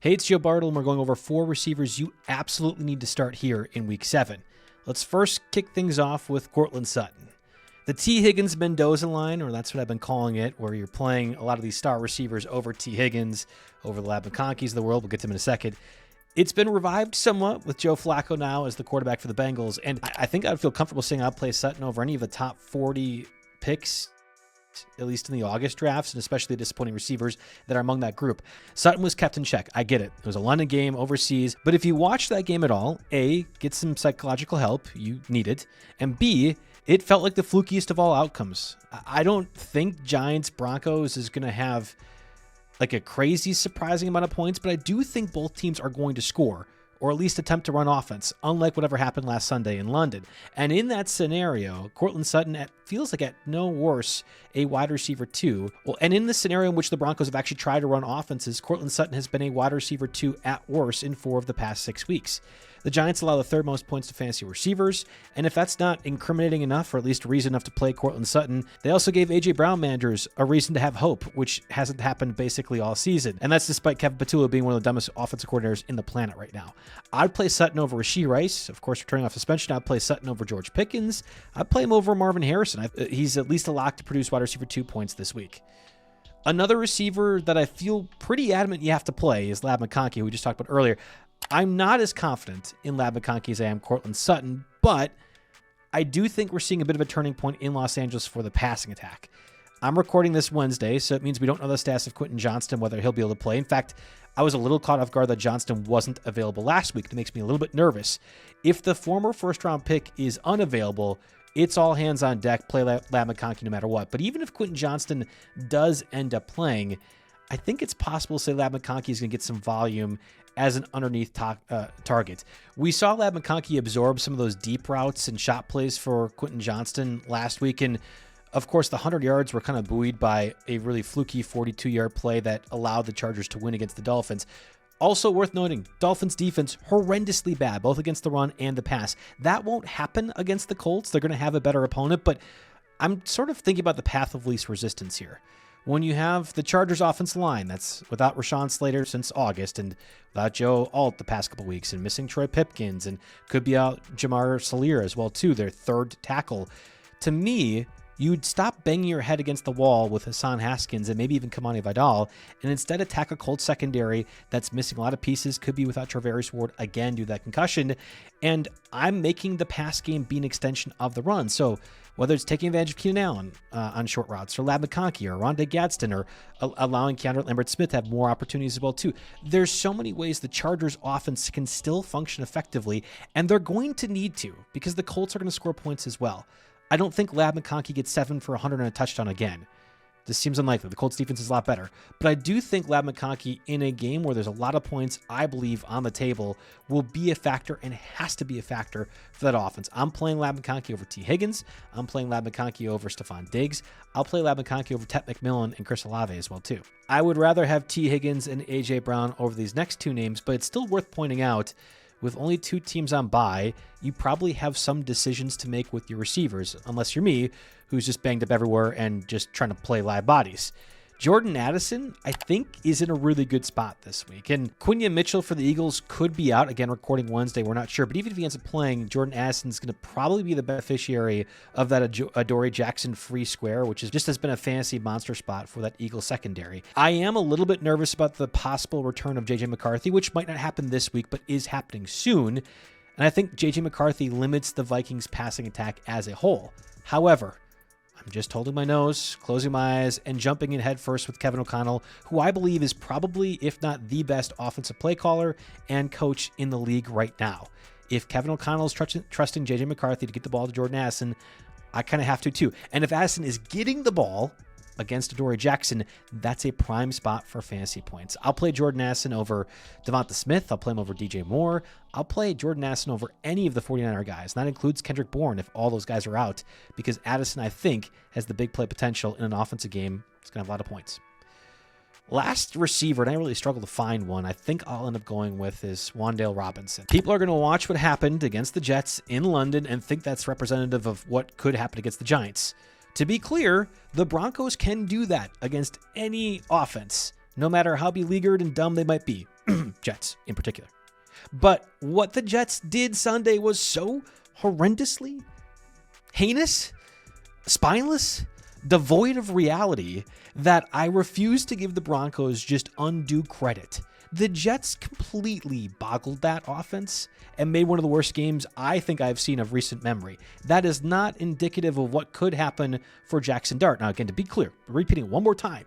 Hey, it's Joe Bartle, and we're going over 4 receivers you absolutely need to start here in Week 7. Let's first kick things off with Courtland Sutton. The T. Higgins-Mendoza line, or that's what I've been calling it, where you're playing a lot of these star receivers over T. Higgins, over the McConkeys of the world. We'll get to them in a second. It's been revived somewhat with Joe Flacco now as the quarterback for the Bengals, and I think I'd feel comfortable saying I'd play Sutton over any of the top 40 picks, at least in the August drafts, and especially the disappointing receivers that are among that group. Sutton was kept in check. I get it. It was a London game overseas. But if you watch that game at all, A, get some psychological help. You need it. And B, it felt like the flukiest of all outcomes. I don't think Giants-Broncos is going to have like a crazy surprising amount of points, but I do think both teams are going to score, or at least attempt to run offense, unlike whatever happened last Sunday in London. And in that scenario, Courtland Sutton feels like at no worse a wide receiver 2. Well, and in the scenario in which the Broncos have actually tried to run offenses, Courtland Sutton has been a wide receiver 2 at worst in 4 of the past 6 weeks. The Giants allow the 3rd most points to fantasy receivers, and if that's not incriminating enough, or at least a reason enough to play Courtland Sutton, they also gave A.J. Brown managers a reason to have hope, which hasn't happened basically all season. And that's despite Kevin Patullo being one of the dumbest offensive coordinators in the planet right now. I'd play Sutton over Rashee Rice, of course, returning off suspension. I'd play Sutton over George Pickens. I'd play him over Marvin Harrison. He's at least a lock to produce wide receiver 2 points this week. Another receiver that I feel pretty adamant you have to play is McConkey, who we just talked about earlier. I'm not as confident in McConkey as I am Courtland Sutton, but I do think we're seeing a bit of a turning point in Los Angeles for the passing attack. I'm recording this Wednesday, so it means we don't know the status of Quentin Johnston, whether he'll be able to play. In fact, I was a little caught off guard that Johnston wasn't available last week. It makes me a little bit nervous. If the former first-round pick is unavailable, it's all hands on deck, play McConkey no matter what. But even if Quentin Johnston does end up playing, I think it's possible to say McConkey is going to get some volume as an underneath target. We saw McConkey absorb some of those deep routes and shot plays for Quentin Johnston last week, and of course the 100 yards were kind of buoyed by a really fluky 42-yard play that allowed the Chargers to win against the Dolphins. Also worth noting, Dolphins defense horrendously bad, both against the run and the pass. That won't happen against the Colts. They're going to have a better opponent, but I'm sort of thinking about the path of least resistance here. When you have the Chargers offensive line that's without Rashawn Slater since August, and without Joe Alt the past couple weeks, and missing Troy Pipkins, and could be out Jamar Salier as well too, their 3rd tackle. To me, you'd stop banging your head against the wall with Hassan Haskins and maybe even Kamani Vidal, and instead attack a Colts secondary that's missing a lot of pieces, could be without Travarius Ward again due to that concussion, and I'm making the pass game be an extension of the run. So whether it's taking advantage of Keenan Allen on short routes, or McConkey, or Rondé Gadsden, or allowing Keandre Lambert-Smith to have more opportunities as well too. There's so many ways the Chargers offense can still function effectively, and they're going to need to, because the Colts are going to score points as well. I don't think McConkey gets 7 for 100 and a touchdown again. This seems unlikely. The Colts defense is a lot better. But I do think McConkey, in a game where there's a lot of points, I believe, on the table, will be a factor and has to be a factor for that offense. I'm playing McConkey over T. Higgins. I'm playing McConkey over Stephon Diggs. I'll play McConkey over Tet McMillan and Chris Olave as well, too. I would rather have T. Higgins and A.J. Brown over these next 2 names, but it's still worth pointing out, with only 2 teams on bye, you probably have some decisions to make with your receivers, unless you're me, who's just banged up everywhere and just trying to play live bodies. Jordan Addison, I think, is in a really good spot this week. And Quinyon Mitchell for the Eagles could be out. Again, recording Wednesday, we're not sure. But even if he ends up playing, Jordan Addison is going to probably be the beneficiary of that Adoree Jackson free square, which has been a fantasy monster spot for that Eagles secondary. I am a little bit nervous about the possible return of J.J. McCarthy, which might not happen this week, but is happening soon. And I think J.J. McCarthy limits the Vikings passing attack as a whole. However, I'm just holding my nose, closing my eyes, and jumping in head first with Kevin O'Connell, who I believe is probably, if not the best offensive play caller and coach in the league right now. If Kevin O'Connell is trusting J.J. McCarthy to get the ball to Jordan Addison, I kind of have to too. And if Addison is getting the ball against Adoree Jackson, that's a prime spot for fantasy points. I'll play Jordan Addison over Devonta Smith. I'll play him over DJ Moore. I'll play Jordan Addison over any of the 49er guys. And that includes Kendrick Bourne if all those guys are out, because Addison, I think, has the big play potential in an offensive game. It's going to have a lot of points. Last receiver, and I really struggle to find one, I think I'll end up going with is Wan'dale Robinson. People are going to watch what happened against the Jets in London and think that's representative of what could happen against the Giants. To be clear, the Broncos can do that against any offense, no matter how beleaguered and dumb they might be. Jets in particular. But what the Jets did Sunday was so horrendously heinous, spineless, devoid of reality that I refuse to give the Broncos just undue credit. The Jets completely boggled that offense and made one of the worst games I think I've seen of recent memory. That is not indicative of what could happen for Jackson Dart. Now, again, to be clear, repeating it one more time,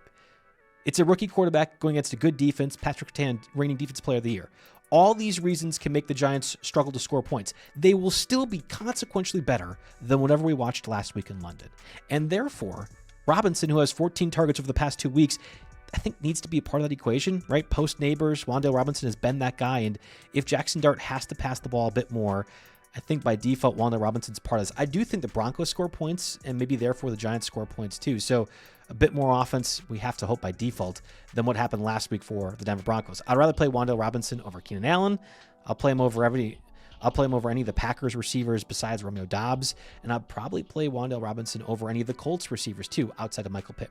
it's a rookie quarterback going against a good defense, Patrick Surtain, reigning Defensive Player of the Year. All these reasons can make the Giants struggle to score points. They will still be consequentially better than whatever we watched last week in London. And therefore, Robinson, who has 14 targets over the past 2 weeks, I think needs to be a part of that equation, right? Post Neighbors, Wan'dale Robinson has been that guy. And if Jackson Dart has to pass the ball a bit more, I think by default, Wan'dale Robinson's part of this. I do think the Broncos score points, and maybe therefore the Giants score points too. So a bit more offense, we have to hope by default, than what happened last week for the Denver Broncos. I'd rather play Wan'dale Robinson over Keenan Allen. I'll play him over any of the Packers receivers besides Romeo Doubs, and I'll probably play Wan'dale Robinson over any of the Colts receivers too, outside of Michael Pittman.